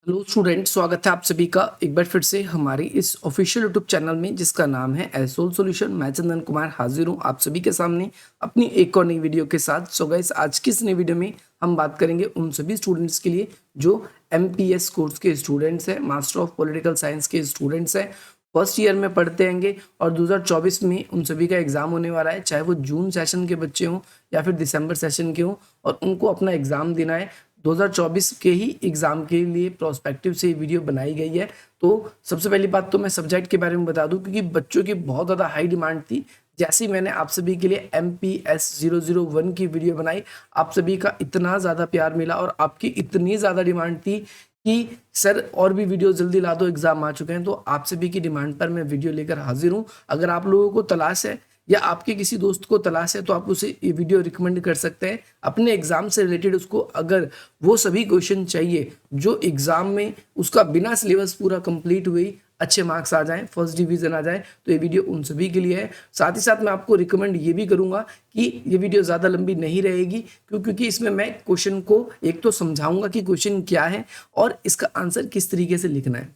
Hello student, स्वागत है आप सभी का एक बार फिर से हमारी इस ऑफिशियल यूट्यूब चैनल में जिसका नाम है एसोल सॉल्यूशन। मैं चंदन कुमार हाजिर हूँ आप सभी के सामने अपनी एक और नई वीडियो के साथ। सो गाइस, आज की इस नई वीडियो में हम बात करेंगे उन सभी स्टूडेंट्स के लिए जो एमपीएस कोर्स के स्टूडेंट्स हैं, मास्टर ऑफ पॉलिटिकल साइंस के स्टूडेंट्स हैं, फर्स्ट ईयर में पढ़ते होंगे और 2024 में उन सभी का एग्जाम होने वाला है, चाहे वो जून सेशन के बच्चे हों या फिर दिसंबर सेशन के हों, और उनको अपना एग्जाम देना है। 2024 के ही एग्जाम के लिए प्रोस्पेक्टिव से ये वीडियो बनाई गई है। तो सबसे पहली बात तो मैं सब्जेक्ट के बारे में बता दूं, क्योंकि बच्चों की बहुत ज़्यादा हाई डिमांड थी। जैसे ही मैंने आप सभी के लिए MPS 001 की वीडियो बनाई, आप सभी का इतना ज़्यादा प्यार मिला और आपकी इतनी ज़्यादा डिमांड थी कि सर और भी वीडियो जल्दी ला दो, एग्जाम आ चुके हैं। तो आप सभी की डिमांड पर मैं वीडियो लेकर हाजिर हूँ। अगर आप लोगों को तलाश है या आपके किसी दोस्त को तलाश है तो आप उसे ये वीडियो रिकमेंड कर सकते हैं अपने एग्जाम से रिलेटेड। उसको अगर वो सभी क्वेश्चन चाहिए जो एग्जाम में उसका बिना सिलेबस पूरा कंप्लीट हुई अच्छे मार्क्स आ जाएं, फर्स्ट डिवीजन आ जाए, तो ये वीडियो उन सभी के लिए है। साथ ही साथ मैं आपको रिकमेंड ये भी करूंगा कि ये वीडियो ज़्यादा लंबी नहीं रहेगी, क्योंकि इसमें मैं क्वेश्चन को एक तो समझाऊंगा कि क्वेश्चन क्या है और इसका आंसर किस तरीके से लिखना है।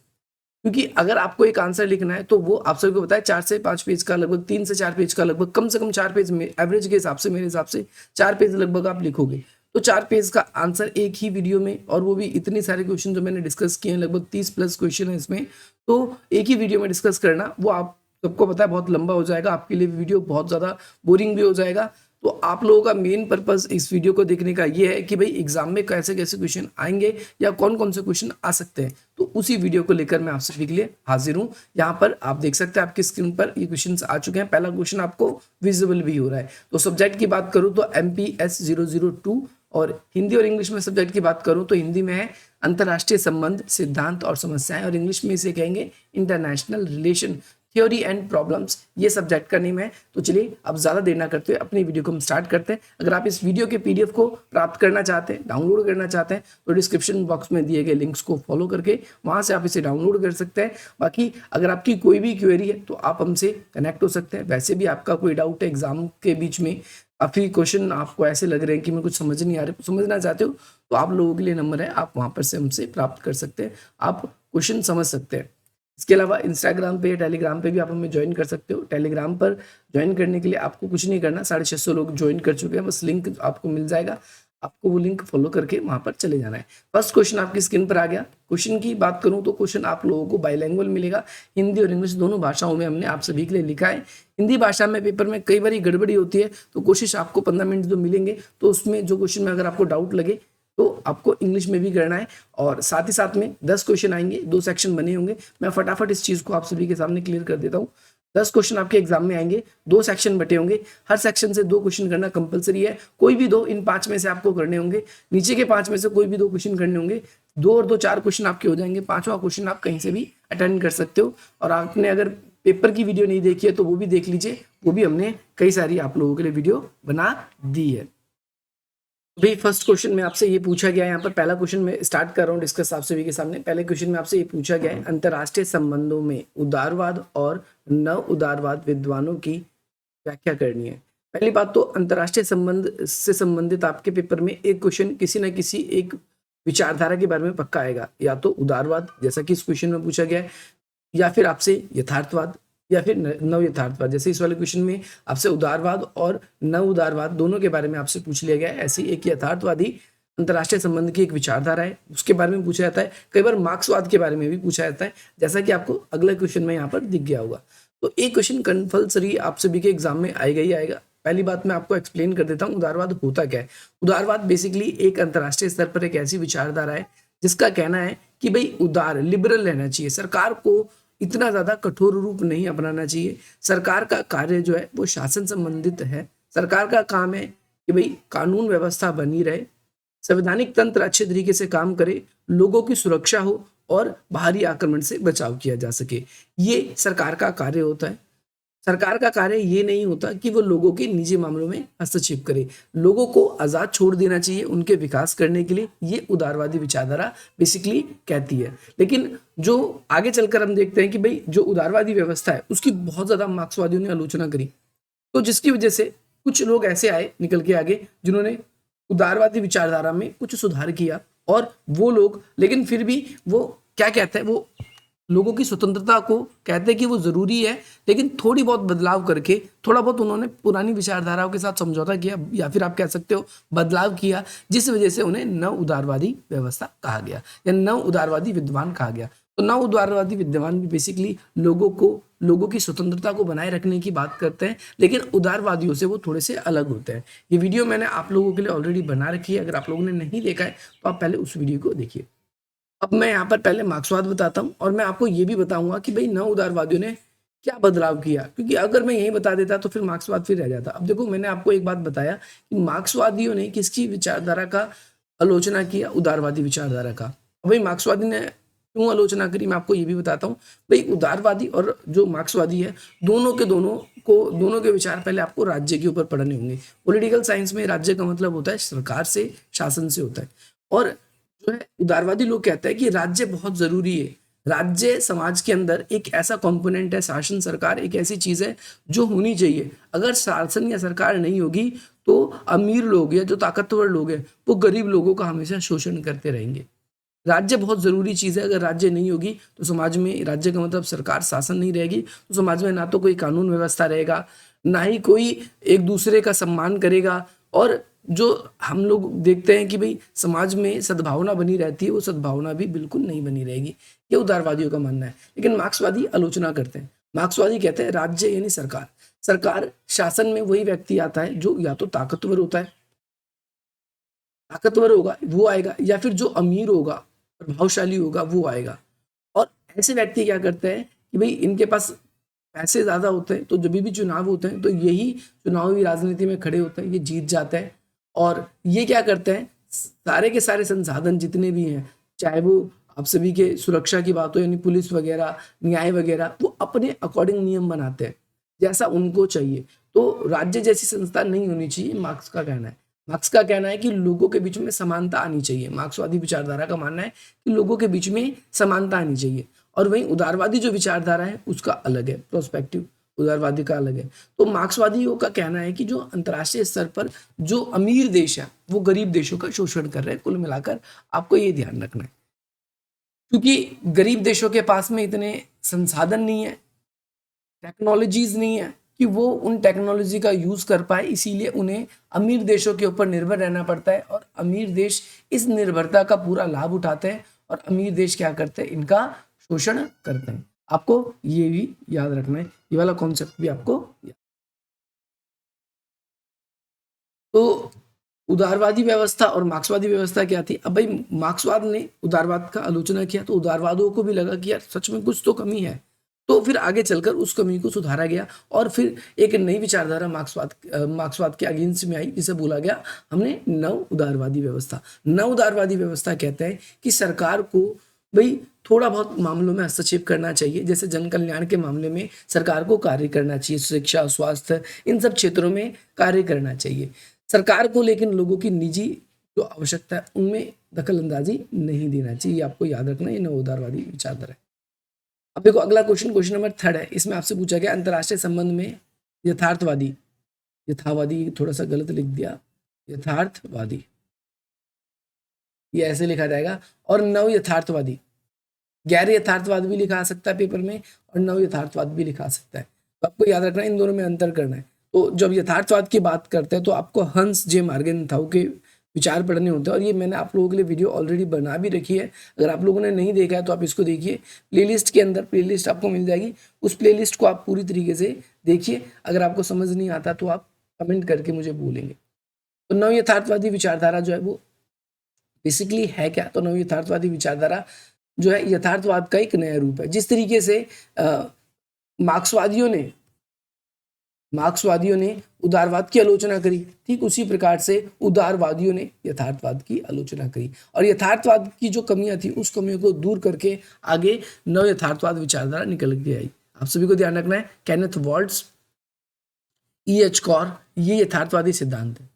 क्योंकि अगर आपको एक आंसर लिखना है तो वो आप सभी को बताया 4 से 5 पेज का, लगभग 3 से 4 पेज का, लगभग कम से कम 4 पेज में एवरेज के हिसाब से, मेरे हिसाब से 4 पेज लगभग आप लिखोगे। तो 4 पेज का आंसर एक ही वीडियो में, और वो भी इतने सारे क्वेश्चन जो मैंने डिस्कस किए हैं, लगभग 30 प्लस क्वेश्चन है इसमें, तो एक ही वीडियो में डिस्कस करना वो आप सबको पता है बहुत लंबा हो जाएगा, आपके लिए वीडियो बहुत ज़्यादा बोरिंग भी हो जाएगा। तो आप लोगों का मेन पर्पस इस वीडियो को देखने का ये है कि भाई एग्जाम में कैसे कैसे क्वेश्चन आएंगे या कौन कौन से क्वेश्चन आ सकते हैं। तो उसी वीडियो को लेकर मैं आप सभी के लिए हाजिर हूँ। यहाँ पर आप देख सकते हैं आपकी स्क्रीन पर ये क्वेश्चन आ चुके हैं। पहला क्वेश्चन आपको विजिबल भी हो रहा है। तो सब्जेक्ट की बात करूँ तो MPS 002, और हिंदी और इंग्लिश में सब्जेक्ट की बात करूँ तो हिंदी में है अंतर्राष्ट्रीय संबंध, सिद्धांत और समस्याएं, और इंग्लिश में इसे कहेंगे international relation theory and problems. ये सब्जेक्ट का नेम है। तो चलिए अब ज़्यादा देर ना करते हुए अपनी वीडियो को हम स्टार्ट करते हैं। अगर आप इस वीडियो के PDF को प्राप्त करना चाहते हैं, डाउनलोड करना चाहते हैं, तो डिस्क्रिप्शन बॉक्स में दिए गए लिंक्स को फॉलो करके वहाँ से आप इसे डाउनलोड कर सकते हैं। बाकी अगर आपकी कोई भी क्वेरी है तो आप हमसे कनेक्ट हो सकते हैं। वैसे भी आपका कोई डाउट है एग्जाम के बीच में, काफ़ी क्वेश्चन आपको ऐसे लग रहे हैं कि मैं कुछ समझ नहीं आ रहे, समझना चाहते हो, तो आप लोगों के लिए नंबर है, आप वहाँ पर से हमसे प्राप्त कर सकते हैं, आप क्वेश्चन समझ सकते हैं। इसके अलावा इंस्टाग्राम पे या टेलीग्राम पे भी आप हमें ज्वाइन कर सकते हो। टेलीग्राम पर ज्वाइन करने के लिए आपको कुछ नहीं करना, 650 लोग ज्वाइन कर चुके हैं, बस लिंक आपको मिल जाएगा, आपको वो लिंक फॉलो करके वहाँ पर चले जाना है। फर्स्ट क्वेश्चन आपकी स्क्रीन पर आ गया। क्वेश्चन की बात करूँ तो क्वेश्चन आप लोगों को बाइलैंग्वेज मिलेगा, हिंदी और इंग्लिश दोनों भाषाओं में हमने आप सभी के लिए लिखा है। हिंदी भाषा में पेपर में कई बार गड़बड़ी होती है, तो कोशिश आपको 15 मिनट जो मिलेंगे तो उसमें जो क्वेश्चन में अगर आपको डाउट लगे तो आपको इंग्लिश में भी करना है। और साथ ही साथ में 10 क्वेश्चन आएंगे, 2 सेक्शन बने होंगे। मैं फटाफट इस चीज़ को आप सभी के सामने क्लियर कर देता हूँ। 10 क्वेश्चन आपके एग्जाम में आएंगे, 2 सेक्शन बटे होंगे, हर सेक्शन से 2 क्वेश्चन करना कंपलसरी है। कोई भी 2 इन 5 में से आपको करने होंगे, नीचे के 5 में से कोई भी 2 क्वेश्चन करने होंगे। 2 और 2 4 क्वेश्चन आपके हो जाएंगे, 5वां क्वेश्चन आप कहीं से भी अटेंड कर सकते हो। और आपने अगर पेपर की वीडियो नहीं देखी है तो वो भी देख लीजिए, वो भी हमने कई सारी आप लोगों के लिए वीडियो बना दी है। भाई फर्स्ट क्वेश्चन में आपसे ये पूछा गया है, यहाँ पर पहला क्वेश्चन में स्टार्ट कर रहा हूँ डिस्कस आप सभी के सामने। पहले क्वेश्चन में आपसे ये पूछा गया है, अंतर्राष्ट्रीय संबंधों में उदारवाद और नव उदारवाद विद्वानों की व्याख्या करनी है। पहली बात तो अंतर्राष्ट्रीय संबंध से संबंधित आपके पेपर में एक क्वेश्चन किसी न किसी एक विचारधारा के बारे में पक्का आएगा, या तो उदारवाद जैसा कि इस क्वेश्चन में पूछा गया है, या फिर आपसे यथार्थवाद, या फिर नव यथार्थवाद। जैसे इस वाले क्वेश्चन में आपसे उदारवाद और नव उदारवाद दोनों के बारे में आपसे पूछ लिया गया है। ऐसी एक यथार्थवादी अंतर्राष्ट्रीय संबंध की एक विचारधारा है, उसके बारे में पूछा जाता है। कई बार मार्क्सवाद के बारे में भी पूछा जाता है, जैसा कि आपको अगले क्वेश्चन में यहाँ पर दिख गया होगा। तो एक क्वेश्चन कंपल्सरी आप सभी के एग्जाम में आएगा ही आएगा। पहली बात मैं आपको एक्सप्लेन कर देता हूँ उदारवाद होता क्या है। उदारवाद बेसिकली एक अंतर्राष्ट्रीय स्तर पर एक ऐसी विचारधारा है जिसका कहना है कि भाई उदार, लिबरल रहना चाहिए, सरकार को इतना ज्यादा कठोर रूप नहीं अपनाना चाहिए। सरकार का कार्य जो है वो शासन संबंधित है। सरकार का काम है कि भाई कानून व्यवस्था बनी रहे, संवैधानिक तंत्र अच्छे तरीके से काम करे, लोगों की सुरक्षा हो और बाहरी आक्रमण से बचाव किया जा सके। ये सरकार का कार्य होता है। सरकार का कार्य ये नहीं होता कि वो लोगों के निजी मामलों में हस्तक्षेप करे। लोगों को आजाद छोड़ देना चाहिए उनके विकास करने के लिए, ये उदारवादी विचारधारा बेसिकली कहती है। लेकिन जो आगे चलकर हम देखते हैं कि भाई जो उदारवादी व्यवस्था है उसकी बहुत ज्यादा मार्क्सवादियों ने आलोचना करी, तो जिसकी वजह से कुछ लोग ऐसे आए निकल के आगे जिन्होंने उदारवादी विचारधारा में कुछ सुधार किया, और वो लोग, लेकिन फिर भी वो क्या कहते हैं, वो लोगों की स्वतंत्रता को कहते हैं कि वो जरूरी है, लेकिन थोड़ी बहुत बदलाव करके, थोड़ा बहुत उन्होंने पुरानी विचारधाराओं के साथ समझौता किया, या फिर आप कह सकते हो बदलाव किया, जिस वजह से उन्हें नव उदारवादी व्यवस्था कहा गया या नव उदारवादी विद्वान कहा गया। तो नव उदारवादी विद्वान भी बेसिकली लोगों की स्वतंत्रता को बनाए रखने की बात करते हैं, लेकिन उदारवादियों से वो थोड़े से अलग होते हैं। ये वीडियो मैंने आप लोगों के लिए ऑलरेडी बना रखी है, अगर आप लोगों ने नहीं देखा है तो आप पहले उस वीडियो को देखिए। अब मैं यहाँ पर पहले मार्क्सवाद बताता हूँ, और मैं आपको ये भी बताऊंगा कि भाई नव उदारवादियों ने क्या बदलाव किया, क्योंकि अगर मैं यही बता देता तो फिर मार्क्सवाद फिर रह जाता। अब देखो, मैंने आपको एक बात बताया कि मार्क्सवादियों ने किसकी विचारधारा का आलोचना किया, उदारवादी विचारधारा का। भाई मार्क्सवादी ने क्यों आलोचना करी, मैं आपको ये भी बताता हूँ। भाई उदारवादी और जो मार्क्सवादी है, दोनों के विचार पहले आपको राज्य के ऊपर पढ़ने होंगे। पॉलिटिकल साइंस में राज्य का मतलब होता है सरकार से, शासन से होता है। और जो है उदारवादी लोग कहते हैं कि राज्य बहुत जरूरी है, राज्य समाज के अंदर एक ऐसा कंपोनेंट है, शासन सरकार एक ऐसी चीज है जो होनी चाहिए। अगर शासन या सरकार नहीं होगी तो अमीर लोग या जो ताकतवर लोग हैं वो गरीब लोगों का हमेशा शोषण करते रहेंगे। राज्य बहुत जरूरी चीज है, अगर राज्य नहीं होगी तो समाज में, राज्य का मतलब सरकार, शासन नहीं रहेगी तो समाज में ना तो कोई कानून व्यवस्था रहेगा, ना ही कोई एक दूसरे का सम्मान करेगा। और जो हम लोग देखते हैं कि भाई समाज में सद्भावना बनी रहती है, वो सद्भावना भी बिल्कुल नहीं बनी रहेगी। ये उदारवादियों का मानना है। लेकिन मार्क्सवादी आलोचना करते हैं। मार्क्सवादी कहते हैं राज्य यानी सरकार, शासन में वही व्यक्ति आता है जो या तो ताकतवर होता है, ताकतवर होगा वो आएगा, या फिर जो अमीर होगा, प्रभावशाली होगा वो आएगा। और ऐसे व्यक्ति क्या करते हैं कि भाई इनके पास पैसे ज्यादा होते हैं, तो जब भी चुनाव होते हैं तो यही चुनावी राजनीति में खड़े होते हैं, ये जीत जाते हैं। और ये क्या करते हैं, सारे के सारे संसाधन जितने भी हैं, चाहे वो आप सभी के सुरक्षा की बात हो, यानी पुलिस वगैरह, न्याय वगैरह, वो अपने अकॉर्डिंग नियम बनाते हैं जैसा उनको चाहिए। तो राज्य जैसी संस्था नहीं होनी चाहिए, मार्क्स का कहना है। मार्क्स का कहना है कि लोगों के बीच में समानता आनी चाहिए। मार्क्सवादी विचारधारा का मानना है कि लोगों के बीच में समानता आनी चाहिए। और वहीं उदारवादी जो विचारधारा है उसका अलग है, प्रोस्पेक्टिव उदारवादी का अलग है। तो मार्क्सवादियों का कहना है कि जो अंतर्राष्ट्रीय स्तर पर जो अमीर देश है वो गरीब देशों का शोषण कर रहे हैं। कुल मिलाकर आपको ये ध्यान रखना है, क्योंकि गरीब देशों के पास में इतने संसाधन नहीं है, टेक्नोलॉजीज नहीं है कि वो उन टेक्नोलॉजी का यूज कर पाए, इसीलिए उन्हें अमीर देशों के ऊपर निर्भर रहना पड़ता है। और अमीर देश इस निर्भरता का पूरा लाभ उठाते हैं, और अमीर देश क्या करते हैं, इनका शोषण करते हैं। आपको ये भी याद रखना है, ये वाला कॉन्सेप्ट भी आपको तो उदारवादी व्यवस्था और मार्क्सवादी व्यवस्था क्या थी। अब भाई मार्क्सवाद ने उदारवाद का आलोचना किया, तो उदारवादियों को भी लगा कि यार सच में कुछ तो कमी है, तो फिर आगे चलकर उस कमी को सुधारा गया। और फिर एक नई विचारधारा मार्क्सवाद के अगेंस्ट में आई, जिसे बोला गया हमने नव उदारवादी व्यवस्था। नव उदारवादी व्यवस्था कहते हैं कि सरकार को भाई थोड़ा बहुत मामलों में हस्तक्षेप करना चाहिए, जैसे जन कल्याण के मामले में सरकार को कार्य करना चाहिए, शिक्षा, स्वास्थ्य, इन सब क्षेत्रों में कार्य करना चाहिए सरकार को। लेकिन लोगों की निजी जो आवश्यकता है उनमें दखल अंदाजी नहीं देना चाहिए। आपको याद रखना, ये नव उदारवादी विचारधारा है। अब देखो अगला क्वेश्चन नंबर 3 है। इसमें आपसे पूछा गया अंतरराष्ट्रीय संबंध में यथावादी थोड़ा सा गलत लिख दिया, यथार्थवादी ये ऐसे लिखा जाएगा, और नव यथार्थवादी, गैर यथार्थवाद भी लिखा सकता है पेपर में, और नव यथार्थवाद भी लिखा सकता है। तो आपको याद रखना है, इन दोनों में अंतर करना है। तो जब यथार्थवाद की बात करते हैं तो आपको हंस जे मार्गेनथाउ के विचार पढ़ने होते हैं, और ये मैंने आप लोगों के लिए वीडियो ऑलरेडी बना भी रखी है। अगर आप लोगों ने नहीं देखा है तो आप इसको देखिए, प्लेलिस्ट के अंदर प्लेलिस्ट आपको मिल जाएगी, उस प्लेलिस्ट को आप पूरी तरीके से देखिए। अगर आपको समझ नहीं आता तो आप कमेंट करके मुझे बोलेंगे। तो नव यथार्थवादी विचारधारा जो है वो बेसिकली है क्या, तो नव यथार्थवादी विचारधारा जो है यथार्थवाद का एक नया रूप है। जिस तरीके से मार्क्सवादियों ने उदारवाद की आलोचना करी, ठीक उसी प्रकार से उदारवादियों ने यथार्थवाद की आलोचना करी, और यथार्थवाद की जो कमियां थी उस कमियों को दूर करके आगे नव यथार्थवाद विचारधारा निकल के आई। आप सभी को ध्यान रखना है, केनेथ वॉल्ट्ज, E.H. कॉर, ये यथार्थवादी सिद्धांत है।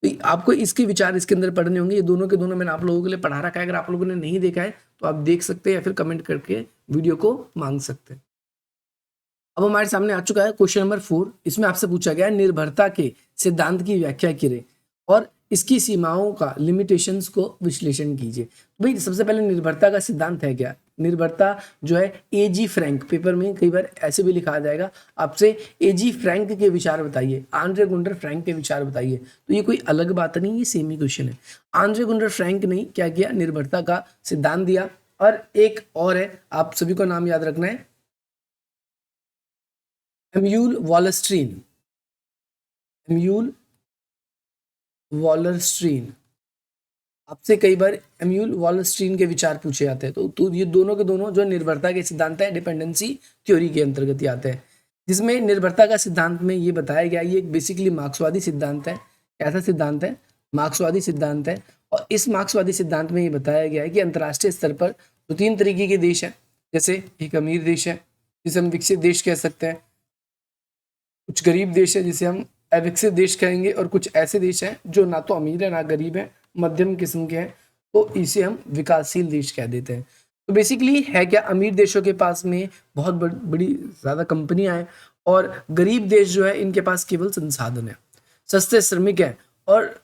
तो आपको इसके विचार इसके अंदर पढ़ने होंगे। ये दोनों के दोनों मैंने आप लोगों के लिए पढ़ा रखा है, अगर आप लोगों ने नहीं देखा है तो आप देख सकते हैं या फिर कमेंट करके वीडियो को मांग सकते हैं। अब हमारे सामने आ चुका है क्वेश्चन नंबर 4। इसमें आपसे पूछा गया है निर्भरता के सिद्धांत की व्याख्या करें, और इसकी सीमाओं का लिमिटेशंस को विश्लेषण कीजिए। तो भाई सबसे पहले निर्भरता का सिद्धांत है क्या? निर्भरता जो है एजी फ्रैंक, पेपर में कई बार ऐसे भी लिखा जाएगा आपसे, एजी फ्रैंक के विचार बताइए, आंद्रे गुंडर फ्रैंक के विचार बताइए। तो ये कोई अलग बात नहीं, ये सेम ही क्वेश्चन है। आंद्रे गुंडर फ्रैंक ने क्या किया? निर्भरता का सिद्धांत दिया। और एक और है, आप सभी को नाम याद रखना है, एम्यूल वॉलस्ट्रीन। एम्यूल वॉलस्ट्रीन, आपसे कई बार एम्यूल वॉलस्ट्रीन के विचार पूछे जाते हैं। तो ये दोनों के दोनों जो निर्भरता के सिद्धांत है, डिपेंडेंसी थ्योरी के अंतर्गत आते हैं, जिसमें निर्भरता का सिद्धांत में ये बताया गया, ये एक बेसिकली मार्क्सवादी सिद्धांत है। कैसा सिद्धांत है? मार्क्सवादी सिद्धांत है। और इस मार्क्सवादी सिद्धांत में ये बताया गया है कि अंतर्राष्ट्रीय स्तर पर तो 3 तरीके के देश हैं। जैसे एक अमीर देश है जिसे हम विकसित देश कह सकते हैं, कुछ गरीब देश है जिसे हम अविकसित देश कहेंगे, और कुछ ऐसे देश हैं जो ना तो अमीर है ना गरीब है, मध्यम किस्म के हैं, तो इसे हम विकासशील देश कह देते हैं। तो बेसिकली है क्या? अमीर देशों के पास में बहुत बड़ी ज़्यादा कंपनियां हैं, और गरीब देश जो है इनके पास केवल संसाधन है, सस्ते श्रमिक हैं, और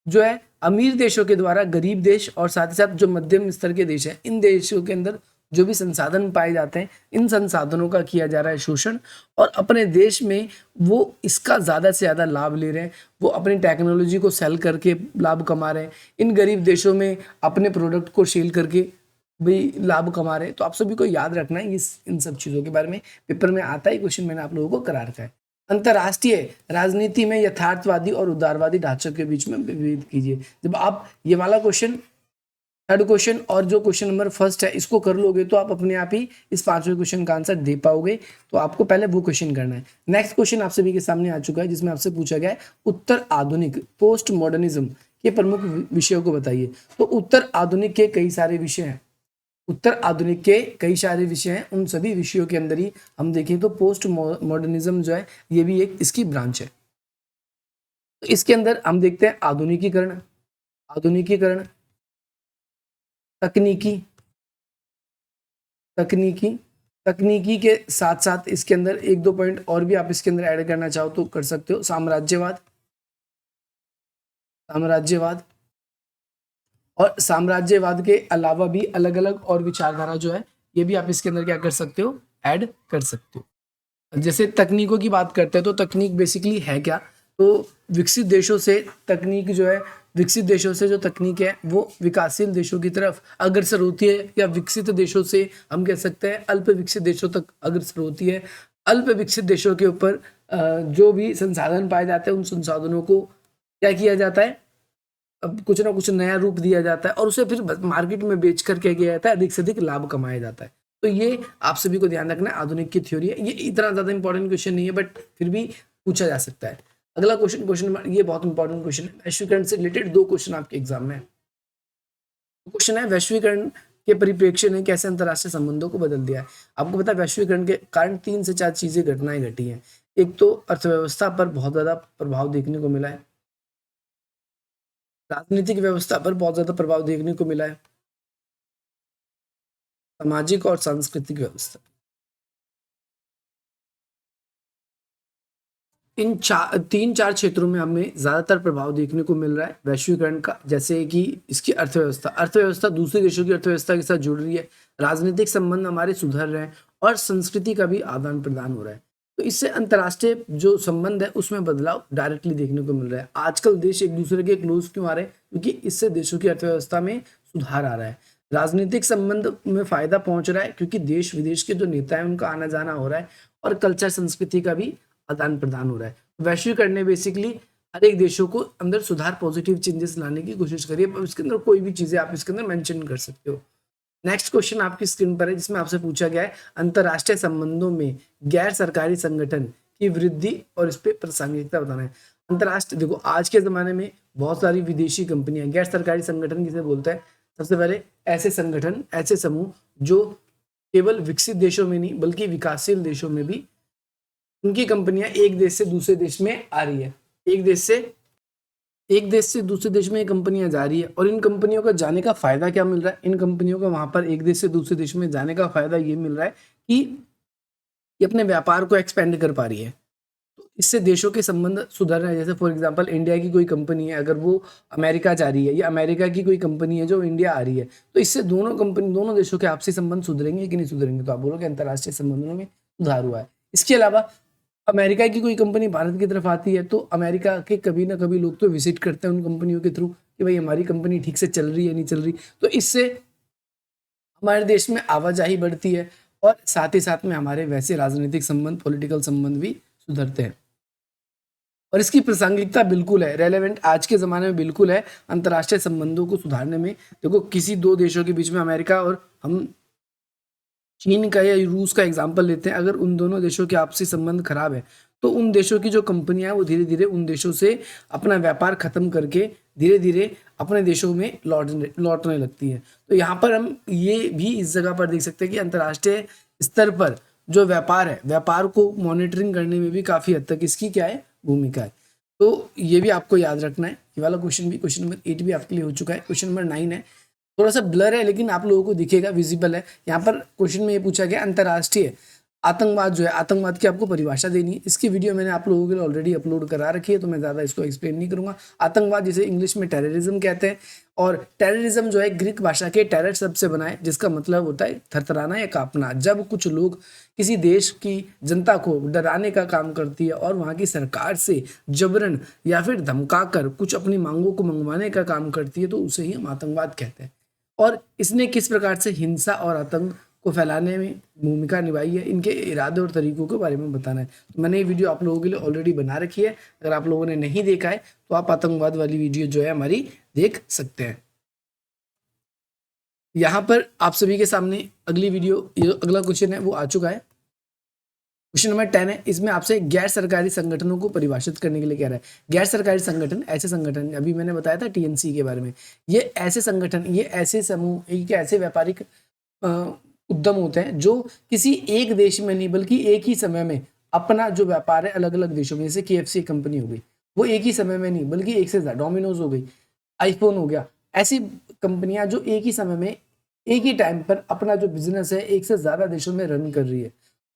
जो है अमीर देशों के द्वारा गरीब देश और साथ ही साथ जो मध्यम स्तर के देश हैं, इन देशों के अंदर जो भी संसाधन पाए जाते हैं, इन संसाधनों का किया जा रहा है शोषण, और अपने देश में वो इसका ज़्यादा से ज़्यादा लाभ ले रहे हैं। वो अपनी टेक्नोलॉजी को सेल करके लाभ कमा रहे हैं, इन गरीब देशों में अपने प्रोडक्ट को सेल करके भी लाभ कमा रहे हैं। तो आप सभी को याद रखना है इन सब चीज़ों के बारे में, पेपर में आता है क्वेश्चन, मैंने आप लोगों को करा रखा है। अंतर्राष्ट्रीय राजनीति में यथार्थवादी और उदारवादी ढांचों के बीच में विभेद कीजिए। जब आप ये वाला क्वेश्चन, थर्ड क्वेश्चन और जो क्वेश्चन नंबर फर्स्ट है, इसको कर लोगे तो आप अपने आप ही इस 5वें क्वेश्चन का आंसर दे पाओगे। तो आपको पहले वो क्वेश्चन करना है। नेक्स्ट क्वेश्चन आप सभी के सामने आ चुका है, जिसमें आपसे पूछा गया है उत्तर आधुनिक पोस्ट मॉडर्निज्म के प्रमुख विषयों को बताइए। तो उत्तर आधुनिक के कई सारे विषय हैं, उत्तर आधुनिक के कई सारे विषय हैं, उन सभी विषयों के अंदर ही हम देखें तो पोस्ट मॉडर्निज्म जो है ये भी एक इसकी ब्रांच है। तो इसके अंदर हम देखते हैं आधुनिकीकरण, आधुनिकीकरण, तकनीकी, तकनीकी, तकनीकी के साथ साथ इसके अंदर एक दो पॉइंट और भी आप इसके अंदर ऐड करना चाहो तो कर सकते हो। साम्राज्यवाद, साम्राज्यवाद, और साम्राज्यवाद के अलावा भी अलग अलग और विचारधारा जो है ये भी आप इसके अंदर क्या कर सकते हो? ऐड कर सकते हो। जैसे तकनीकों की बात करते हैं तो तकनीक बेसिकली है क्या? तो विकसित देशों से तकनीक जो है, विकसित देशों से जो तकनीक है वो विकासशील देशों की तरफ अग्रसर होती है, या विकसित देशों से हम कह सकते हैं अल्प विकसित देशों तक अग्रसर होती है। अल्प विकसित देशों के ऊपर जो भी संसाधन पाए जाते हैं, उन संसाधनों को क्या किया जाता है? अब कुछ ना कुछ नया रूप दिया जाता है, और उसे फिर मार्केट में बेच कर क्या किया जाता है? अधिक से अधिक लाभ कमाया जाता है। तो ये आप सभी को ध्यान रखना है, आधुनिक की थ्योरी है। ये इतना ज्यादा इंपॉर्टेंट क्वेश्चन नहीं है, बट फिर भी पूछा जा सकता है। अगला क्वेश्चन, क्वेश्चन ये बहुत इंपॉर्टेंट क्वेश्चन है, वैश्वीकरण से रिलेटेड 2 क्वेश्चन आपके एग्जाम में है। क्वेश्चन है वैश्वीकरण के परिप्रेक्ष्य ने कैसे अंतरराष्ट्रीय संबंधों को बदल दिया है। आपको पता है वैश्वीकरण के कारण 3 से 4 चीजें घटनाएं घटी हैं। एक तो अर्थव्यवस्था पर बहुत ज्यादा प्रभाव देखने को मिला है, राजनीतिक व्यवस्था पर बहुत ज्यादा प्रभाव देखने को मिला है, सामाजिक और सांस्कृतिक व्यवस्था, इन 3-4 क्षेत्रों में हमें ज्यादातर प्रभाव देखने को मिल रहा है वैश्वीकरण का। जैसे कि इसकी अर्थव्यवस्था, अर्थव्यवस्था दूसरे देशों की अर्थव्यवस्था के साथ जुड़ रही है, राजनीतिक संबंध हमारे सुधर रहे हैं, और संस्कृति का भी आदान प्रदान हो रहा है। तो इससे अंतर्राष्ट्रीय जो संबंध है उसमें बदलाव डायरेक्टली देखने को मिल रहा है। आजकल देश एक दूसरे के क्लोज क्यों आ रहे हैं? क्योंकि इससे देशों की अर्थव्यवस्था में सुधार आ रहा है, राजनीतिक संबंध में फायदा पहुंच रहा है क्योंकि देश विदेश के जो नेता है उनका आना जाना हो रहा है, और कल्चर संस्कृति का भी आदान प्रदान हो रहा है। वैश्वीकरण ने बेसिकली हर एक देशों को अंदर सुधार, पॉजिटिव चेंजेस लाने की कोशिश करी है। इसके अंदर कोई भी चीजें आप इसके अंदर मेंशन कर सकते हो। नेक्स्ट क्वेश्चन आपकी स्क्रीन पर है, जिसमें आपसे पूछा गया है अंतरराष्ट्रीय संबंधों में गैर सरकारी संगठन की वृद्धि और इस पे प्रासंगिकता बताना है। अंतरराष्ट्रीय, देखो आज के जमाने में बहुत सारी विदेशी कंपनियां, गैर सरकारी संगठन किसे बोलते हैं? सबसे पहले ऐसे संगठन, ऐसे समूह जो केवल विकसित देशों में नहीं बल्कि विकासशील देशों में भी उनकी कंपनियां एक देश से दूसरे देश में आ रही है, एक देश से दूसरे देश में ये कंपनियां जा रही है। और इन कंपनियों का जाने का फायदा क्या मिल रहा है? इन कंपनियों का वहां पर एक देश से दूसरे देश में जाने का फायदा ये मिल रहा है कि ये अपने व्यापार को एक्सपेंड कर पा रही है। तो इससे देशों के संबंध सुधर रहे हैं। जैसे फॉर एग्जांपल इंडिया की कोई कंपनी है, अगर वो अमेरिका जा रही है, या अमेरिका की कोई कंपनी है जो इंडिया आ रही है, तो इससे दोनों देशों के आपसी संबंध सुधरेंगे कि नहीं सुधरेंगे? तो आप बोलोगे अंतर्राष्ट्रीय संबंधों में सुधार हुआ है। इसके अलावा अमेरिका की कोई कंपनी भारत की तरफ आती है, तो अमेरिका के कभी ना कभी लोग तो विजिट करते हैं उन कंपनियों के थ्रू कि भाई हमारी कंपनी ठीक से चल रही है नहीं चल रही। तो इससे हमारे देश में आवाजाही बढ़ती है, और साथ ही साथ में हमारे वैसे राजनीतिक संबंध, पॉलिटिकल संबंध भी सुधरते हैं। और इसकी प्रासंगिकता बिल्कुल है, रेलेवेंट आज के ज़माने में बिल्कुल है अंतर्राष्ट्रीय संबंधों को सुधारने में। देखो, किसी दो देशों के बीच में, अमेरिका और हम चीन का या रूस का एग्जाम्पल लेते हैं, अगर उन दोनों देशों के आपसी संबंध खराब है, तो उन देशों की जो कंपनियां हैं वो धीरे धीरे उन देशों से अपना व्यापार खत्म करके धीरे धीरे अपने देशों में लौटने लगती है। तो यहाँ पर हम ये भी इस जगह पर देख सकते हैं कि अंतर्राष्ट्रीय स्तर पर जो व्यापार है, व्यापार को मॉनिटरिंग करने में भी काफ़ी हद तक इसकी क्या है, भूमिका है। तो ये भी आपको याद रखना है। ये वाला क्वेश्चन भी, क्वेश्चन नंबर 8 भी आपके लिए हो चुका है। क्वेश्चन नंबर 9 है, थोड़ा सा ब्लर है लेकिन आप लोगों को दिखेगा, विजिबल है। यहाँ पर क्वेश्चन में ये पूछा गया, अंतर्राष्ट्रीय आतंकवाद जो है, आतंकवाद की आपको परिभाषा देनी है। इसकी वीडियो मैंने आप लोगों के लिए ऑलरेडी अपलोड करा रखी है, तो मैं ज़्यादा इसको एक्सप्लेन नहीं करूंगा। आतंकवाद जिसे इंग्लिश में टेररिज्म कहते हैं, और टेररिज्म जो है ग्रीक भाषा के टेरर शब्द से बना है, जिसका मतलब होता है थरथराना या कांपना। जब कुछ लोग किसी देश की जनता को डराने का काम करती है और वहाँ की सरकार से जबरन या फिर धमकाकर कुछ अपनी मांगों को मंगवाने का काम करती है, तो उसे ही हम आतंकवाद कहते हैं। और इसने किस प्रकार से हिंसा और आतंक को फैलाने में भूमिका निभाई है, इनके इरादे और तरीकों के बारे में बताना है। तो मैंने ये वीडियो आप लोगों के लिए ऑलरेडी बना रखी है, अगर आप लोगों ने नहीं देखा है तो आप आतंकवाद वाली वीडियो जो है हमारी देख सकते हैं। यहाँ पर आप सभी के सामने अगली वीडियो, ये अगला क्वेश्चन है वो आ चुका है। क्वेश्चन नंबर 10 है, इसमें आपसे गैर सरकारी संगठनों को परिभाषित करने के लिए कह रहा है। गैर सरकारी संगठन ऐसे संगठन, अभी मैंने बताया था टीएनसी के बारे में, ये ऐसे संगठन, ये ऐसे समूह, ये ऐसे व्यापारिक उद्यम होते हैं जो किसी एक देश में नहीं बल्कि एक ही समय में अपना जो व्यापार है अलग अलग देशों में, जैसे KFC कंपनी हो गई, वो एक ही समय में नहीं बल्कि एक से ज्यादा, डोमिनोज हो गई, आईफोन हो गया, ऐसी कंपनियां जो एक ही समय में एक ही टाइम पर अपना जो बिजनेस है एक से ज्यादा देशों में रन कर रही है।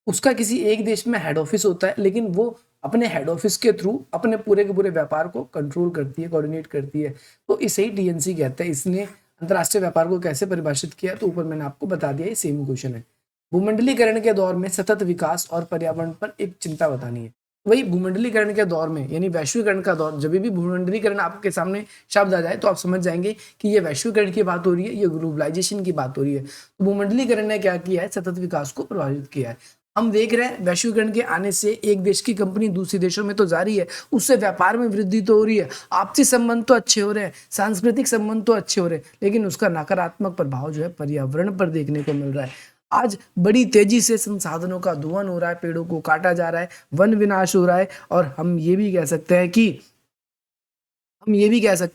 उसका किसी एक देश में हेड ऑफिस होता है, लेकिन वो अपने हेड ऑफिस के थ्रू अपने पूरे के पूरे व्यापार को कंट्रोल करती है, कोऑर्डिनेट करती है। तो इसे ही टीएनसी कहते हैं। इसने अंतर्राष्ट्रीय व्यापार को कैसे परिभाषित किया, तो ऊपर मैंने आपको बता दिया, ये सेम क्वेश्चन है। भूमंडलीकरण के दौर में सतत विकास और पर्यावरण पर एक चिंता बतानी है। वही भूमंडलीकरण के दौर में, यानी वैश्वीकरण का दौर, जब भी भूमंडलीकरण आपके सामने शब्द आ जाए तो आप समझ जाएंगे कि ये वैश्वीकरण की बात हो रही है, ये ग्लोबलाइजेशन की बात हो रही है। तो भूमंडलीकरण ने क्या किया है, सतत विकास को प्रभावित किया है। हम देख रहे हैं वैश्वीकरण के आने से एक देश की कंपनी दूसरे देशों में तो जा रही है, उससे व्यापार में वृद्धि तो हो रही है, आपसी संबंध तो अच्छे हो रहे हैं, सांस्कृतिक संबंध तो अच्छे हो रहे हैं, लेकिन उसका नकारात्मक प्रभाव जो है पर्यावरण पर देखने को मिल रहा है। आज बड़ी तेजी से संसाधनों का दोहन हो रहा है, पेड़ों को काटा जा रहा है, वन विनाश हो रहा है, और हम ये भी कह सकते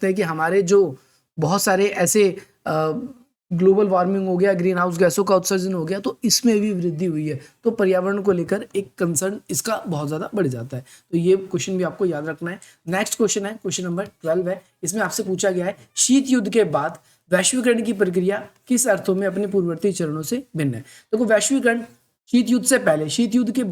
हैं कि हमारे जो बहुत सारे ऐसे ग्लोबल वार्मिंग हो गया, ग्रीन हाउस गैसों का उत्सर्जन हो गया, तो इसमें भी वृद्धि हुई है। तो पर्यावरण को लेकर एक कंसर्न इसका बहुत ज़्यादा बढ़ जाता है। तो ये क्वेश्चन भी आपको याद रखना है। नेक्स्ट क्वेश्चन है, क्वेश्चन नंबर 12 है। इसमें आपसे पूछा गया है, शीत युद्ध के बाद वैश्वीकरण की प्रक्रिया किस अर्थों में अपने पूर्ववर्ती चरणों से भिन्न है? देखो, वैश्वीकरण शीत युद्ध से पहले, शीत युद्ध के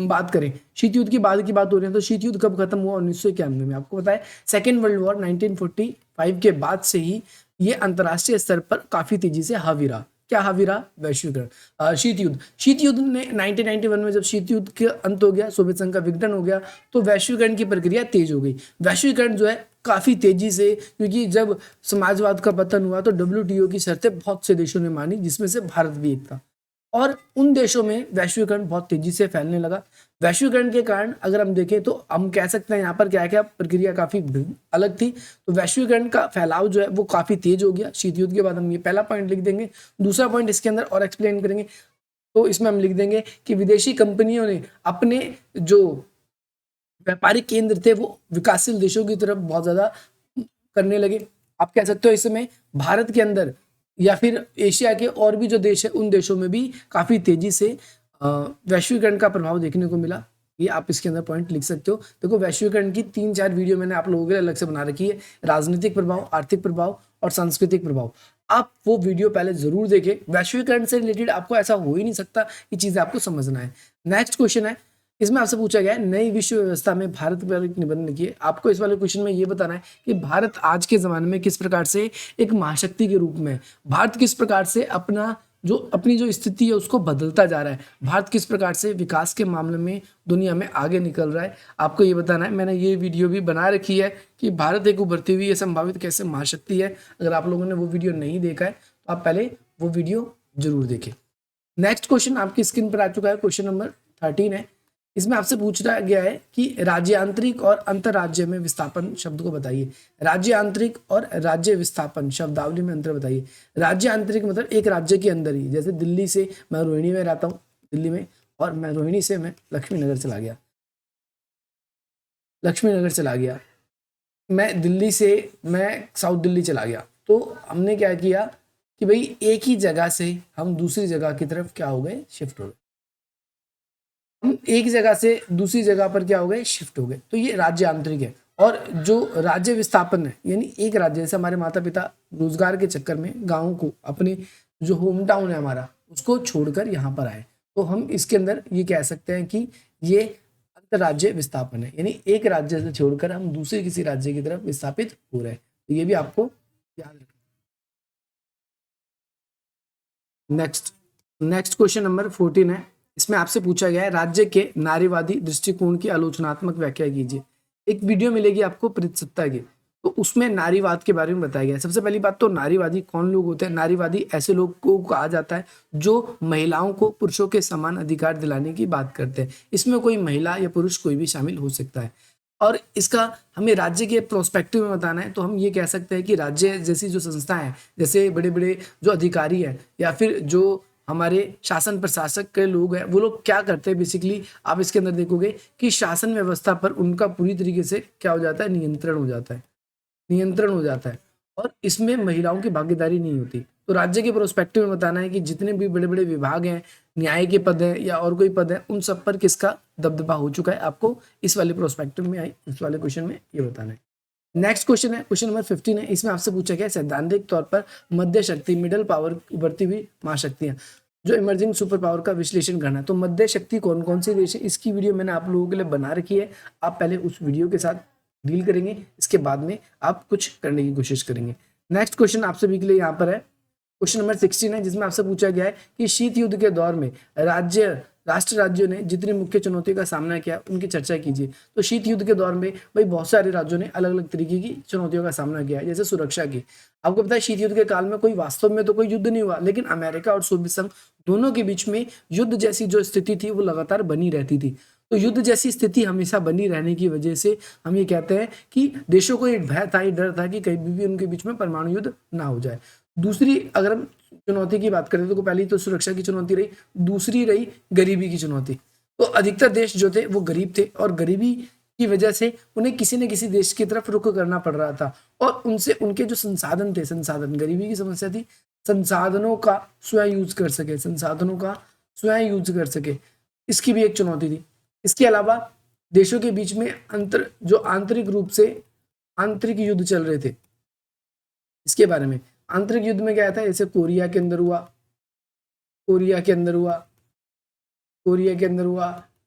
बात करें, शीत युद्ध के बाद की बात हो रही है, तो शीत युद्ध कब खत्म हुआ? 1991 में। आपको पता है सेकेंड वर्ल्ड वॉर 1945 के बाद से ही ये अंतर्राष्ट्रीय स्तर पर काफी तेजी से हावी रहा। क्या हावी रहा? वैश्वीकरण। शीत युद्ध ने 1991 में जब शीत युद्ध के अंत हो गया, सोवियत संघ का विघटन हो गया, तो वैश्वीकरण की प्रक्रिया तेज हो गई। वैश्वीकरण जो है काफी तेजी से, क्योंकि जब समाजवाद का पतन हुआ तो WTO की शर्तें बहुत से देशों ने मानी, जिसमें से भारत भी एक था, और उन देशों में वैश्वीकरण बहुत तेजी से फैलने लगा। वैश्वीकरण के कारण अगर हम देखें तो हम कह सकते हैं यहाँ पर क्या क्या प्रक्रिया काफी अलग थी। तो वैश्वीकरण का फैलाव जो है वो काफी तेज हो गया शीत युद्ध के बाद। हम ये पहला पॉइंट लिख देंगे। दूसरा पॉइंट इसके अंदर और एक्सप्लेन करेंगे, तो इसमें हम लिख देंगे कि विदेशी कंपनियों ने अपने जो व्यापारिक केंद्र थे वो विकासशील देशों की तरफ बहुत ज्यादा करने लगे। आप कह सकते हो इस समय भारत के अंदर या फिर एशिया के और भी जो देश है उन देशों में भी काफी तेजी से वैश्वीकरण का प्रभाव देखने को मिला। ये आप इसके अंदर पॉइंट लिख सकते हो। देखो, वैश्वीकरण की 3-4 वीडियो मैंने आप लोगों के लिए अलग से बना रखी है, राजनीतिक प्रभाव, आर्थिक प्रभाव और सांस्कृतिक प्रभाव। आप वो वीडियो पहले जरूर देखें। वैश्वीकरण से रिलेटेड आपको ऐसा हो ही नहीं सकता, ये चीजें आपको समझना है। नेक्स्ट क्वेश्चन है, इसमें आपसे पूछा गया है नई विश्व व्यवस्था में भारत पर एक निबंध लिखिए। आपको इस वाले क्वेश्चन में ये बताना है कि भारत आज के ज़माने में किस प्रकार से एक महाशक्ति के रूप में, भारत किस प्रकार से अपनी जो स्थिति है उसको बदलता जा रहा है, भारत किस प्रकार से विकास के मामले में दुनिया में आगे निकल रहा है, आपको ये बताना है। मैंने ये वीडियो भी बना रखी है कि भारत एक उभरती हुई संभावित कैसे महाशक्ति है। अगर आप लोगों ने वो वीडियो नहीं देखा है तो आप पहले वो वीडियो जरूर देखें। नेक्स्ट क्वेश्चन आपकी स्क्रीन पर आ चुका है, क्वेश्चन नंबर 13 है। इसमें आपसे पूछा गया है कि राज्यांतरिक और अंतरराज्य में विस्थापन शब्द को बताइए। राज्यांतरिक और राज्य विस्थापन शब्दावली में अंतर बताइए। राज्यांतरिक मतलब एक राज्य के अंदर ही, जैसे दिल्ली से मैं रोहिणी में रहता हूँ, दिल्ली में, और मैं रोहिणी से मैं लक्ष्मीनगर चला गया, मैं दिल्ली से मैं साउथ दिल्ली चला गया, तो हमने क्या किया कि भाई एक ही जगह से हम दूसरी जगह की तरफ क्या हो गए, शिफ्ट हो गए। हम एक जगह से दूसरी जगह पर क्या हो गए, शिफ्ट हो गए, तो ये राज्य आंतरिक है। और जो राज्य विस्थापन है, यानी एक राज्य, जैसे हमारे माता पिता रोजगार के चक्कर में गाँव को, अपने जो होम टाउन है हमारा, उसको छोड़कर यहाँ पर आए, तो हम इसके अंदर ये कह सकते हैं कि ये अंतरराज्य विस्थापन है, यानी एक राज्य से छोड़कर हम दूसरे किसी राज्य की तरफ विस्थापित हो रहे हैं। तो ये भी आपको याद रखना। नेक्स्ट क्वेश्चन नंबर 14 है। इसमें आपसे पूछा गया है राज्य के नारीवादी दृष्टिकोण की आलोचनात्मक व्याख्या कीजिए। एक वीडियो मिलेगी आपको प्रीतसत्ता की, तो उसमें नारीवाद के बारे में बताया गया है। सबसे पहली बात तो नारीवादी कौन लोग होते हैं? नारीवादी ऐसे लोग को कहा जाता है जो महिलाओं को पुरुषों के समान अधिकार दिलाने की बात करते हैं। इसमें कोई महिला या पुरुष कोई भी शामिल हो सकता है। और इसका हमें राज्य के प्रोस्पेक्टिव में बताना है, तो हम ये कह सकते हैं कि राज्य जैसी जो संस्थाएं हैं, जैसे बड़े बड़े जो अधिकारी हैं या फिर जो हमारे शासन प्रशासक के लोग हैं, वो लोग क्या करते हैं बेसिकली, आप इसके अंदर देखोगे कि शासन व्यवस्था पर उनका पूरी तरीके से क्या हो जाता है, नियंत्रण हो जाता है, और इसमें महिलाओं की भागीदारी नहीं होती। तो राज्य के प्रोस्पेक्टिव में बताना है कि जितने भी बड़े बड़े विभाग हैं, न्याय के पद हैं या और कोई पद है, उन सब पर किसका दबदबा हो चुका है, आपको इस वाले प्रोस्पेक्टिव में इस वाले क्वेश्चन में ये बताना है। नेक्स्ट क्वेश्चन है क्वेश्चन नंबर 15 है। इसमें आपसे पूछा गया सैद्धांतिक तौर पर मध्य शक्ति, मिडल पावर, उभरती हुई महाशक्तियां, जो इमर्जिंग सुपर पावर का विश्लेषण करना है। तो मध्य शक्ति कौन कौन सी देश है, इसकी वीडियो मैंने आप लोगों के लिए बना रखी है। आप पहले उस वीडियो के साथ डील करेंगे, इसके बाद में आप कुछ करने की कोशिश करेंगे। नेक्स्ट क्वेश्चन आप सभी के लिए यहाँ पर है, क्वेश्चन नंबर 16 है, जिसमें आपसे पूछा गया है कि शीत युद्ध के दौर में राष्ट्र राज्यों ने जितनी मुख्य चुनौतियों का सामना किया उनकी चर्चा कीजिए। तो शीत युद्ध के दौर में भाई बहुत सारे राज्यों ने अलग अलग तरीके की चुनौतियों का सामना किया है, जैसे सुरक्षा की। आपको पता है शीत युद्ध के काल में कोई वास्तव में तो कोई युद्ध नहीं हुआ, लेकिन अमेरिका और सोवियत संघ दोनों के बीच में युद्ध जैसी जो स्थिति थी वो लगातार बनी रहती थी। तो युद्ध जैसी स्थिति हमेशा बनी रहने की वजह से हम ये कहते हैं कि देशों को एक भय था, एक डर था कि कहीं भी उनके बीच में परमाणु युद्ध ना हो जाए। दूसरी अगर हम चुनौती की बात करें तो पहली तो सुरक्षा की चुनौती रही, दूसरी रही गरीबी की चुनौती। तो अधिकतर देश जो थे वो गरीब थे, और गरीबी की वजह से उन्हें किसी न किसी देश की तरफ रुख करना पड़ रहा था, और उनसे उनके जो संसाधन थे, गरीबी की समस्या थी, संसाधनों का स्वयं यूज कर सके, इसकी भी एक चुनौती थी। इसके अलावा देशों के बीच में आंतरिक रूप से आंतरिक युद्ध चल रहे थे, इसके बारे में। आंतरिक युद्ध में क्या था, जैसे कोरिया के अंदर हुआ,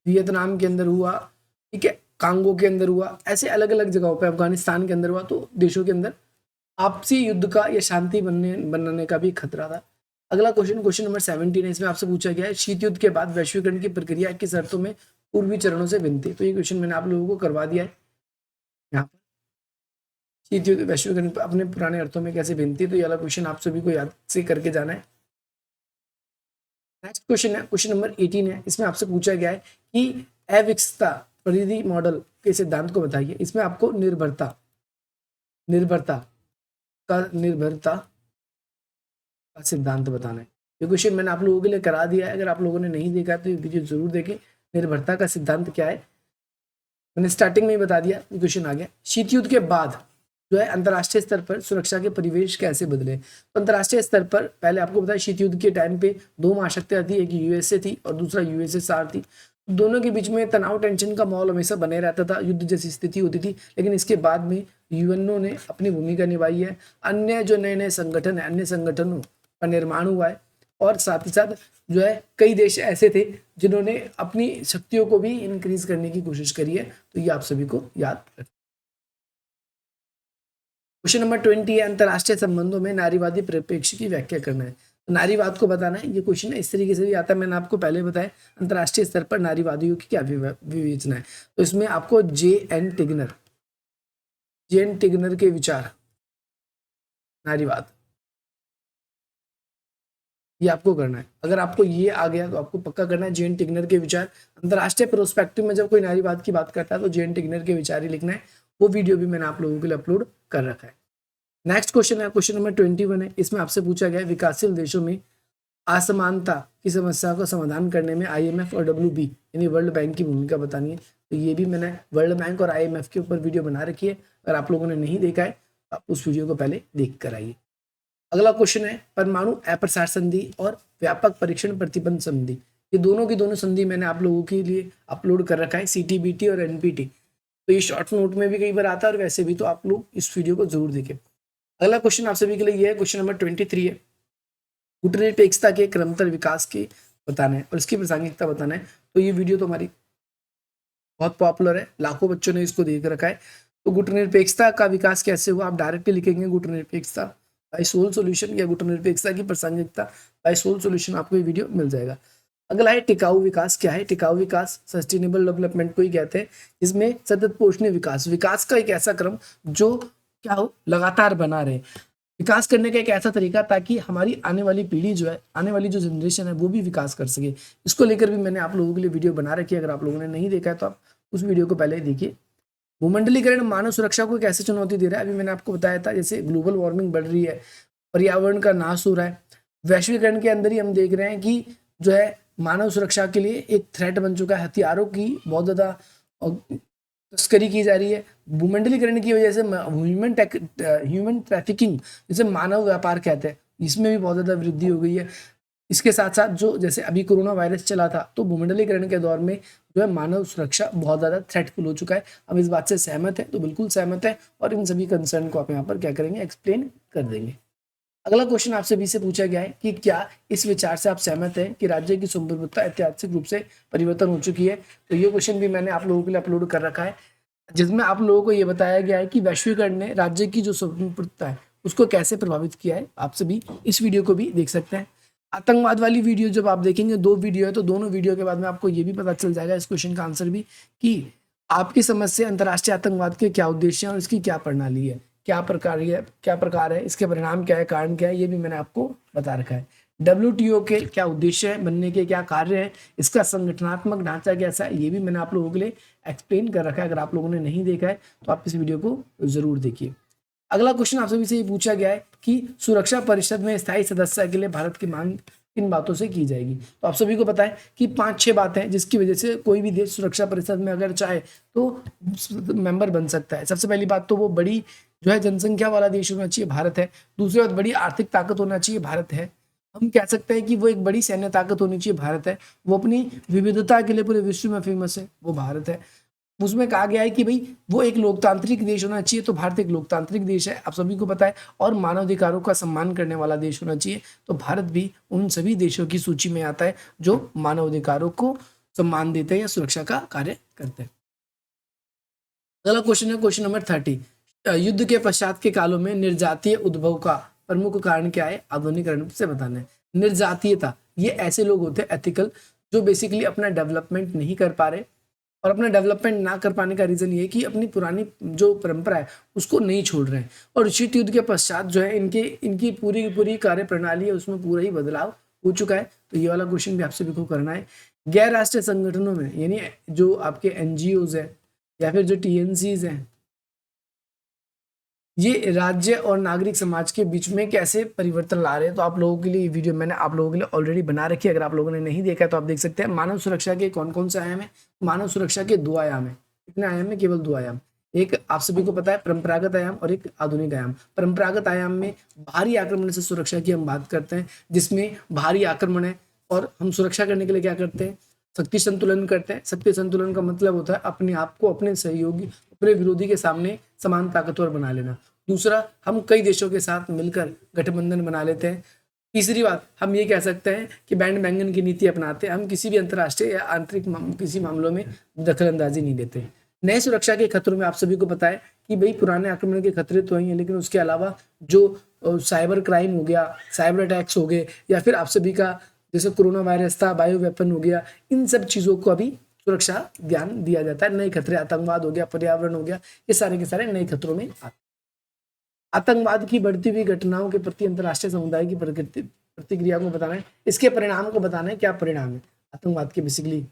वियतनाम के अंदर हुआ, ठीक है, कांगो के अंदर हुआ, ऐसे अलग अलग जगहों पे, अफगानिस्तान के अंदर हुआ। तो देशों के अंदर आपसी युद्ध का या शांति बनने का भी खतरा था। अगला क्वेश्चन नंबर 17 है। इसमें आपसे पूछा गया है शीत युद्ध के बाद वैश्वीकरण की प्रक्रिया किस शर्तों में पूर्वी चरणों से भिन्न थी। तो ये क्वेश्चन मैंने आप लोगों को करवा दिया है यहाँ पर। शीत युद्ध वैश्वीकरण अपने पुराने अर्थों में कैसे भिन्न थी, तो ये वाला क्वेश्चन आप सभी को याद से करके जाना है। नेक्स्ट क्वेश्चन है क्वेश्चन नंबर 18 है। इसमें आपसे पूछा गया है कि अविकसितता परिधि मॉडल के सिद्धांत को बताइए। इसमें आपको निर्भरता का सिद्धांत बताना है। ये क्वेश्चन मैंने आप लोगों के लिए करा दिया है, अगर आप लोगों ने नहीं देखा तो ये वीडियो जरूर देखें। निर्भरता का सिद्धांत क्या है मैंने स्टार्टिंग में ही बता दिया, क्वेश्चन आ गया। शीत युद्ध के बाद जो है अंतर्राष्ट्रीय स्तर पर सुरक्षा के परिवेश कैसे बदले। तो अंतर्राष्ट्रीय स्तर पर पहले आपको पता है शीत युद्ध के टाइम पे दो महाशक्तियां थी, एक यूएसए थी और दूसरा यूएसएसआर थी। दोनों के बीच में तनाव, टेंशन का माहौल हमेशा बने रहता था, युद्ध जैसी स्थिति होती थी। लेकिन इसके बाद में यूएनओ ने अपनी भूमिका निभाई है, अन्य जो नए नए संगठन है, अन्य संगठनों का निर्माण हुआ है, और साथ ही साथ जो है कई देश ऐसे थे जिन्होंने अपनी शक्तियों को भी इंक्रीज करने की कोशिश करी है, तो ये आप सभी को याद रखना। क्वेश्चन नंबर 20 है, अंतरराष्ट्रीय संबंधों में नारीवादी परिप्रेक्ष्य की व्याख्या करना है। तो नारीवाद को बताना है। ये क्वेश्चन इस तरीके से भी आता है, मैंने आपको पहले बताया अंतरराष्ट्रीय स्तर पर नारीवादियों की क्या विवेचना है। तो इसमें आपको जे एन टिग्नर के विचार नारीवाद, ये आपको करना है। अगर आपको ये आ गया तो आपको पक्का करना है जे एन टिग्नर के विचार। अंतरराष्ट्रीय प्रोस्पेक्टिव में जब कोई नारीवाद की बात करता है तो जे एन टिग्नर के विचार ही लिखना है। वो वीडियो भी मैंने आप लोगों के लिए अपलोड कर रखा है। नेक्स्ट क्वेश्चन है, क्वेश्चन नंबर 21 है। इसमें आपसे पूछा गया है विकासशील देशों में असमानता की समस्या का समाधान करने में आईएमएफ और डब्ल्यूबी यानी वर्ल्ड बैंक की भूमिका बतानी है। तो ये भी मैंने वर्ल्ड बैंक और आईएमएफ के ऊपर वीडियो बना रखी है। अगर आप लोगों ने नहीं देखा है आप उस वीडियो को पहले देख कर आइए। अगला क्वेश्चन है, परमाणु अप्रसार संधि और व्यापक परीक्षण प्रतिबंध संधि, ये दोनों की दोनों संधि मैंने आप लोगों के लिए अपलोड कर रखा है, सीटीबीटी और एनपीटी। तो ये शॉर्ट नोट में भी कई बार आता है और वैसे भी, तो आप लोग इस वीडियो को जरूर देखें। अगला क्वेश्चन आप सभी के लिए ये है, क्वेश्चन नंबर 23 है, गुटनिरपेक्षता के क्रमतर विकास के बताना है और इसकी प्रासंगिकता बताना है। तो ये वीडियो तो हमारी बहुत पॉपुलर है, लाखों बच्चों ने इसको देख रखा है। तो गुटनिरपेक्षता का विकास कैसे हुआ, आप डायरेक्टली लिखेंगे गुटनिरपेक्षता बाय सोल सॉल्यूशन या गुटनिरपेक्षता की प्रासंगिकता बाय सोल सॉल्यूशन, आपको ये वीडियो मिल जाएगा। अगला है टिकाऊ विकास क्या है। टिकाऊ विकास सस्टेनेबल डेवलपमेंट को ही कहते हैं, इसमें सतत पोषणीय विकास, विकास का एक ऐसा क्रम जो क्या हो लगातार बना रहे, विकास करने का एक ऐसा तरीका ताकि हमारी आने वाली पीढ़ी जो है, आने वाली जो जनरेशन है वो भी विकास कर सके। इसको लेकर भी मैंने आप लोगों के लिए वीडियो बना रखी है, अगर आप लोगों ने नहीं देखा है तो आप उस वीडियो को पहले देखिए। भूमंडलीकरण मानव सुरक्षा को कैसे चुनौती दे रहा है, अभी मैंने आपको बताया था, जैसे ग्लोबल वार्मिंग बढ़ रही है, पर्यावरण का नाश हो रहा है, वैश्वीकरण के अंदर ही हम देख रहे हैं कि जो है मानव सुरक्षा के लिए एक थ्रेट बन चुका है, हथियारों की बहुत ज्यादा तस्करी की जा रही है। भूमंडलीकरण की वजह से ह्यूमन ट्रैफिकिंग, जिसे मानव व्यापार कहते हैं, इसमें भी बहुत ज्यादा वृद्धि हो गई है। इसके साथ साथ जो जैसे अभी कोरोना वायरस चला था, तो भूमंडलीकरण के दौर में जो है मानव सुरक्षा बहुत ज्यादा थ्रेटफुल हो चुका है। हम इस बात से सहमत है, तो बिल्कुल सहमत है, और इन सभी कंसर्न को आप यहाँ पर क्या करेंगे, एक्सप्लेन कर देंगे। अगला क्वेश्चन आपसे भी से पूछा गया है कि क्या इस विचार से आप सहमत हैं कि राज्य की संप्रभुता ऐतिहासिक रूप से परिवर्तन हो चुकी है। तो ये क्वेश्चन भी मैंने आप लोगों के लिए अपलोड कर रखा है, जिसमें आप लोगों को ये बताया गया है कि वैश्वीकरण ने राज्य की जो संप्रभुता है उसको कैसे प्रभावित किया है। आप सभी इस वीडियो को भी देख सकते हैं। आतंकवाद वाली वीडियो जब आप देखेंगे, 2 वीडियो है, तो दोनों वीडियो के बाद में आपको ये भी पता चल जाएगा इस क्वेश्चन का आंसर भी, कि आपकी समझ से अंतर्राष्ट्रीय आतंकवाद के क्या उद्देश्य हैं और इसकी क्या प्रणाली है, क्या प्रकार है, इसके परिणाम क्या है, कारण क्या है, ये भी मैंने आपको बता रखा है। WTO के क्या उद्देश्य है, बनने के क्या कार्य है, इसका संगठनात्मक ढांचा कैसा है, ये भी मैंने आप लोगों के लिए एक्सप्लेन कर रखा है। अगर आप लोगों ने नहीं देखा है तो आप इस वीडियो को जरूर देखिए। अगला क्वेश्चन आप सभी से ये पूछा गया है कि सुरक्षा परिषद में स्थायी सदस्य के लिए भारत की मांग किन बातों से की जाएगी। तो आप सभी को पता है कि 5-6 बातें हैं जिसकी वजह से कोई भी देश सुरक्षा परिषद में अगर चाहे तो मेंबर बन सकता है। सबसे पहली बात तो वो बड़ी जो है जनसंख्या वाला देश होना चाहिए, भारत है। दूसरी बात, बड़ी आर्थिक ताकत होना चाहिए, भारत है। हम कह सकते हैं कि वो एक बड़ी सैन्य ताकत होनी चाहिए, भारत है। वो अपनी विविधता के लिए पूरे विश्व में फेमस है, वो भारत है। उसमें कहा गया है कि भाई वो एक लोकतांत्रिक देश होना चाहिए, तो भारत एक लोकतांत्रिक देश है, आप सभी को पता है, और मानवाधिकारों का सम्मान करने वाला देश होना चाहिए। तो भारत भी उन सभी देशों की सूची में आता है जो मानवाधिकारों को सम्मान देते हैं या सुरक्षा का कार्य करते हैं। अगला क्वेश्चन है क्वेश्चन नंबर 30, युद्ध के पश्चात के कालों में निर्जातीय उद्भव का प्रमुख कारण क्या है, आधुनिकीकरण से बताना है। निर्जातीयता, ये ऐसे लोग होते हैं एथिकल, जो बेसिकली अपना डेवलपमेंट नहीं कर पा रहे, और अपना डेवलपमेंट ना कर पाने का रीजन ये है कि अपनी पुरानी जो परंपरा है उसको नहीं छोड़ रहे हैं। और शीत युद्ध के पश्चात जो है इनकी पूरी की पूरी कार्य प्रणाली है उसमें पूरा ही बदलाव हो चुका है। तो ये वाला क्वेश्चन भी आप सभी को करना है। गैर राष्ट्रीय संगठनों में, यानी जो आपके NGOs है या फिर जो TNCs हैं, ये राज्य और नागरिक समाज के बीच में कैसे परिवर्तन ला रहे हैं। तो आप लोगों के लिए ये वीडियो मैंने आप लोगों के लिए ऑलरेडी बना रखी है, अगर आप लोगों ने नहीं देखा तो आप देख सकते हैं। मानव सुरक्षा के कौन कौन से आयाम है, मानव सुरक्षा के 2 आयाम है। कितने आयाम है, केवल 2 आयाम। एक आप सभी को पता है परंपरागत आयाम और एक आधुनिक आयाम। परंपरागत आयाम में भारी आक्रमण से सुरक्षा की हम बात करते हैं, जिसमें भारी आक्रमण है और हम सुरक्षा करने के लिए क्या करते हैं, शक्ति संतुलन करते हैं। शक्ति संतुलन का मतलब होता है अपने आप को अपने सहयोगी, अपने विरोधी के सामने समान ताकतवर बना लेना। दूसरा, हम कई देशों के साथ मिलकर गठबंधन बना लेते हैं। तीसरी बात हम ये कह सकते हैं कि बैंड बैंगन की नीति अपनाते हैं, हम किसी भी अंतर्राष्ट्रीय या आंतरिक किसी मामलों में दखलंदाजी नहीं देते। नए सुरक्षा के खतरों में आप सभी को पता है कि भाई पुराने आक्रमण के खतरे तो ही हैं, लेकिन उसके अलावा जो साइबर क्राइम हो गया, साइबर अटैक्स हो गए, या फिर आप सभी का जैसे कोरोना वायरस था, बायो वेपन हो गया, इन सब चीज़ों को अभी सुरक्षा ध्यान दिया जाता है। नए खतरे आतंकवाद हो गया, पर्यावरण हो गया, ये सारे के सारे नए खतरों में आते हैं। आतंकवाद की बढ़ती हुई घटनाओं के प्रति अंतर्राष्ट्रीय समुदाय की प्रतिक्रिया को बताना है, इसके परिणाम को बताना है, क्या परिणाम है आतंकवाद के बेसिकली।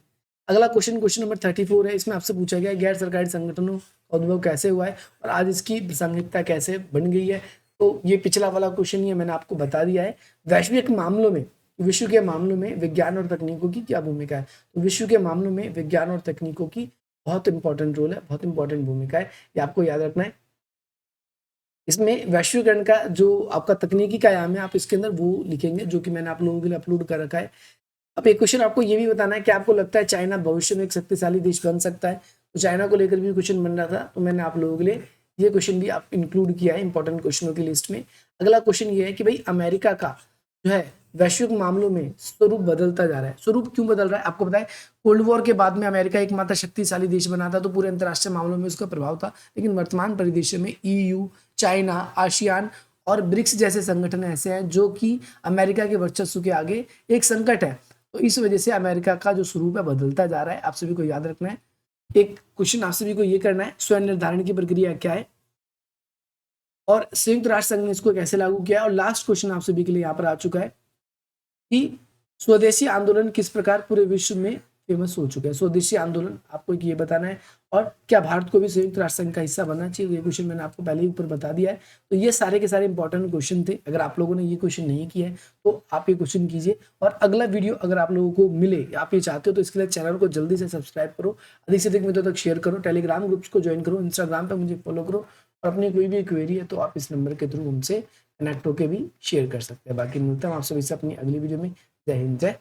अगला क्वेश्चन नंबर 34 है, इसमें आपसे पूछा गया गैर सरकारी संगठनों का उद्भव कैसे हुआ है और आज इसकी प्रासंगिकता कैसे बन गई है। तो ये पिछला वाला क्वेश्चन ही मैंने आपको बता दिया है। वैश्विक मामलों में, विश्व के मामलों में विज्ञान और तकनीकों की क्या भूमिका है। तो विश्व के मामलों में विज्ञान और तकनीकों की बहुत इंपॉर्टेंट रोल है, बहुत इंपॉर्टेंट भूमिका है, ये आपको याद रखना है। इसमें वैश्वीकरण का जो आपका तकनीकी का आयाम है, आप इसके अंदर वो लिखेंगे जो कि मैंने आप लोगों के लिए अपलोड कर रखा है। अब एक क्वेश्चन आपको ये भी बताना है कि आपको लगता है चाइना भविष्य में एक शक्तिशाली देश बन सकता है। तो चाइना को लेकर भी क्वेश्चन बन रहा था, तो मैंने आप लोगों के लिए ये क्वेश्चन भी आप इंक्लूड किया है इंपॉर्टेंट क्वेश्चनों की लिस्ट में। अगला क्वेश्चन ये है कि भाई अमेरिका का जो है वैश्विक मामलों में स्वरूप बदलता जा रहा है। स्वरूप क्यों बदल रहा है? आपको पता है कोल्ड वॉर के बाद में अमेरिका एकमात्र शक्तिशाली देश बना था, तो पूरे अंतर्राष्ट्रीय मामलों में उसका प्रभाव था। लेकिन वर्तमान परिदृश्य में EU, चाइना, आसियान और ब्रिक्स जैसे संगठन ऐसे हैं जो कि अमेरिका के वर्चस्व के आगे एक संकट है। तो इस वजह से अमेरिका का जो स्वरूप है बदलता जा रहा है, आप सभी को याद रखना है। एक क्वेश्चन आप सभी को ये करना है, स्वयं निर्धारण की प्रक्रिया क्या है और संयुक्त राष्ट्र संघ ने इसको कैसे लागू किया है। और लास्ट क्वेश्चन आप सभी के लिए यहाँ पर आ चुका है कि स्वदेशी आंदोलन किस प्रकार पूरे विश्व में फेमस हो चुका है। स्वदेशी आंदोलन आपको ये बताना है, और क्या भारत को भी संयुक्त राष्ट्र संघ का हिस्सा बनना चाहिए। ये क्वेश्चन मैंने आपको पहले ही ऊपर बता दिया है। तो ये सारे के सारे इंपॉर्टेंट क्वेश्चन थे। अगर आप लोगों ने ये क्वेश्चन नहीं किया है तो आप ये क्वेश्चन कीजिए, और अगला वीडियो अगर आप लोगों को मिले, आप ये चाहते हो, तो इसके लिए चैनल को जल्दी से सब्सक्राइब करो, अधिक से अधिक मित्रों तक शेयर करो, टेलीग्राम ग्रुप्स को ज्वाइन करो, इंस्टाग्राम पर मुझे फॉलो करो, और अपनी कोई भी क्वेरी है तो आप इस नंबर के थ्रू हमसे कनेक्ट होकर भी शेयर कर सकते हैं। बाकी मिलता हूँ आप सभी से अपनी अगली वीडियो में। जय हिंद, जय